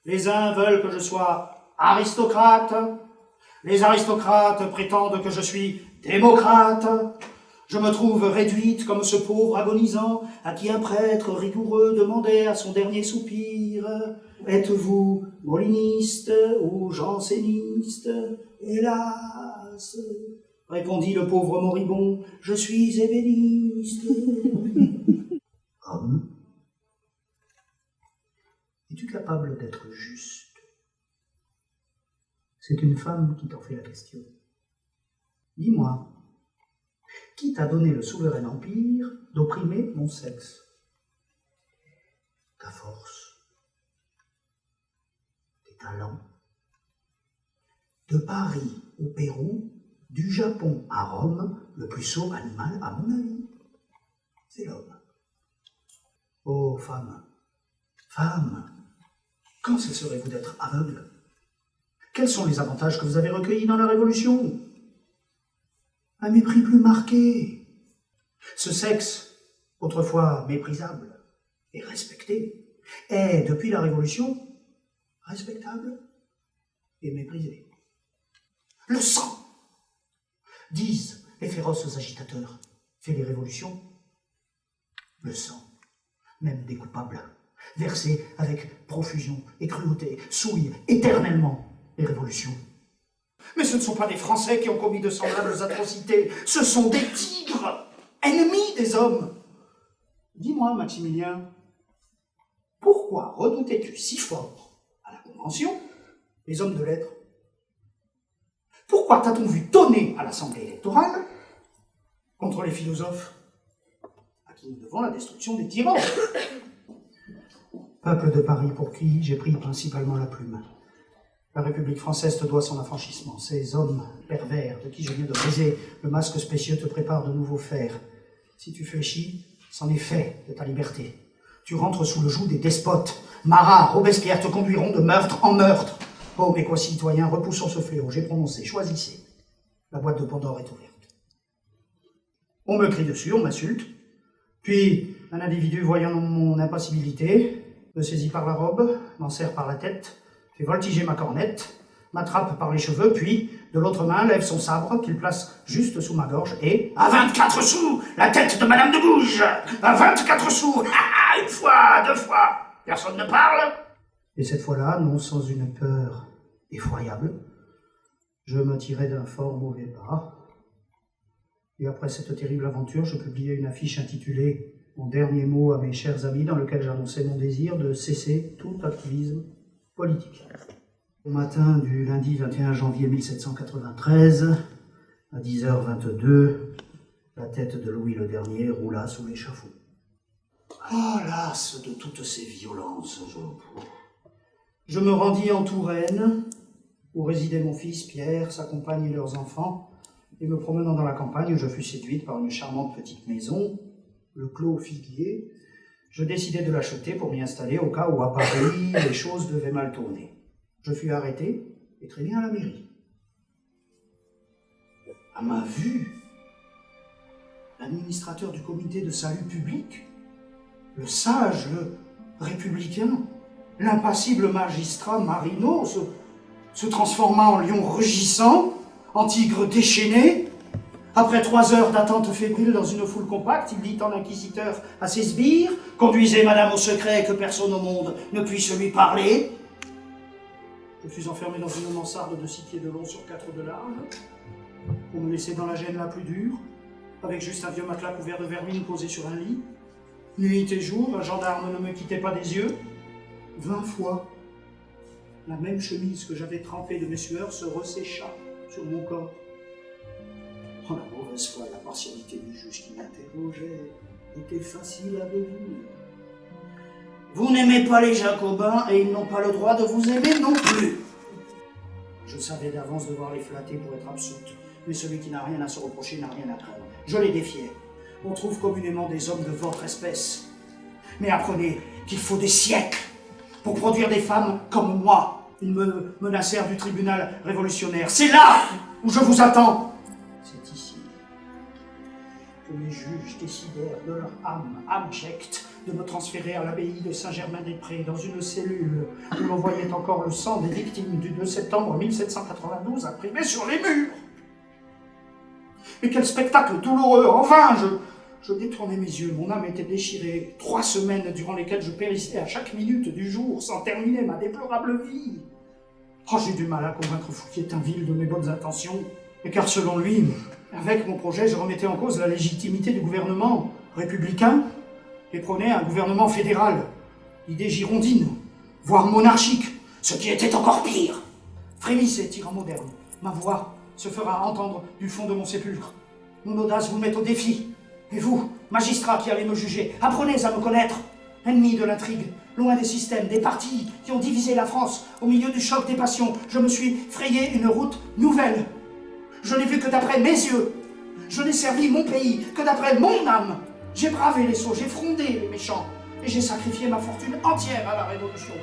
Les uns veulent que je sois aristocrate, les aristocrates prétendent que je suis démocrate. Je me trouve réduite comme ce pauvre agonisant à qui un prêtre rigoureux demandait à son dernier soupir « Êtes-vous moliniste ou janséniste ?» Hélas, répondit le pauvre moribond, « Je suis ébéniste. » Homme, es-tu capable d'être juste? C'est une femme qui t'en fait la question. Dis-moi, qui t'a donné le souverain empire d'opprimer mon sexe? Ta force, tes talents. De Paris au Pérou, du Japon à Rome, le plus sot animal, à mon avis, c'est l'homme. Oh, femme, femme, quand cesserez-vous d'être aveugle? Quels sont les avantages que vous avez recueillis dans la Révolution? Un mépris plus marqué. Ce sexe, autrefois méprisable et respecté, est, depuis la Révolution, respectable et méprisé. Le sang, disent les féroces agitateurs, fait les révolutions. Le sang, même des coupables, versé avec profusion et cruauté, souille éternellement les révolutions. Mais ce ne sont pas des Français qui ont commis de semblables atrocités, ce sont des tigres, ennemis des hommes. Dis-moi, Maximilien, pourquoi redoutais-tu si fort à la Convention les hommes de lettres? Pourquoi t'a-t-on vu tonner à l'Assemblée électorale contre les philosophes à qui nous devons la destruction des tyrans? Peuple de Paris pour qui j'ai pris principalement la plume. La République française te doit son affranchissement. Ces hommes pervers de qui je viens de briser le masque spécieux te préparent de nouveaux fers. Si tu fléchis, c'en est fait de ta liberté. Tu rentres sous le joug des despotes. Marat, Robespierre te conduiront de meurtre en meurtre. Oh, mes concitoyens, repoussons ce fléau. J'ai prononcé, choisissez. La boîte de Pandore est ouverte. On me crie dessus, on m'insulte. Puis, un individu voyant mon impassibilité, me saisit par la robe, m'en serre par la tête, fait voltiger ma cornette, m'attrape par les cheveux, puis, de l'autre main, lève son sabre qu'il place juste sous ma gorge et... À 24 sous, la tête de Madame de Gouges! À 24 sous! Une fois, deux fois! Personne ne parle? Et cette fois-là, non sans une peur effroyable, je me tirais d'un fort mauvais pas. Et après cette terrible aventure, je publiai une affiche intitulée « Mon dernier mot à mes chers amis » dans lequel j'annonçais mon désir de cesser tout activisme politique. Au matin du lundi 21 janvier 1793, à 10h22, la tête de Louis le Dernier roula sous l'échafaud. Oh, lasse de toutes ces violences, je me rendis en Touraine, où résidait mon fils Pierre, sa compagne et leurs enfants, et me promenant dans la campagne, je fus séduite par une charmante petite maison, le Clos Figuier. Je décidai de l'acheter pour m'y installer au cas où à Paris les choses devaient mal tourner. Je fus arrêté et traîné à la mairie. À ma vue, l'administrateur du comité de salut public, le sage, le républicain, l'impassible magistrat Marino se transforma en lion rugissant, en tigre déchaîné. Après 3 heures d'attente fébrile dans une foule compacte, il dit en inquisiteur à ses sbires « Conduisez madame au secret, que personne au monde ne puisse lui parler. » Je fus enfermé dans une mansarde de 6 pieds de long sur 4 de large, pour me laisser dans la gêne la plus dure, avec juste un vieux matelas couvert de vermine posé sur un lit. Nuit et jour, un gendarme ne me quittait pas des yeux. 20 fois, la même chemise que j'avais trempée de mes sueurs se ressécha sur mon corps. Oh, la mauvaise foi, la partialité du juge qui m'interrogeait était facile à deviner. Vous n'aimez pas les Jacobins et ils n'ont pas le droit de vous aimer non plus. Je savais d'avance devoir les flatter pour être absoute, mais celui qui n'a rien à se reprocher n'a rien à craindre. Je les défiais. On trouve communément des hommes de votre espèce. Mais apprenez qu'il faut des siècles pour produire des femmes comme moi. Ils me menacèrent du tribunal révolutionnaire. C'est là où je vous attends. C'est ici que les juges décidèrent de leur âme abjecte de me transférer à l'abbaye de Saint-Germain-des-Prés, dans une cellule où l'on voyait encore le sang des victimes du 2 septembre 1792 imprimé sur les murs. Mais quel spectacle douloureux! Enfin, je détournais mes yeux, mon âme était déchirée. 3 semaines durant lesquelles je périssais à chaque minute du jour, sans terminer ma déplorable vie. Oh, j'ai du mal à convaincre Fouquier-Tinville de mes bonnes intentions. Et car selon lui, avec mon projet, je remettais en cause la légitimité du gouvernement républicain et prônais un gouvernement fédéral, idée girondine, voire monarchique, ce qui était encore pire. Frémissez, tyran moderne, ma voix se fera entendre du fond de mon sépulcre. Mon audace vous met au défi. Et vous, magistrats qui allez me juger, apprenez à me connaître. Ennemi de l'intrigue, loin des systèmes, des partis qui ont divisé la France, au milieu du choc des passions, je me suis frayé une route nouvelle. Je n'ai vu que d'après mes yeux. Je n'ai servi mon pays que d'après mon âme. J'ai bravé les sots, j'ai frondé les méchants, et j'ai sacrifié ma fortune entière à la Révolution.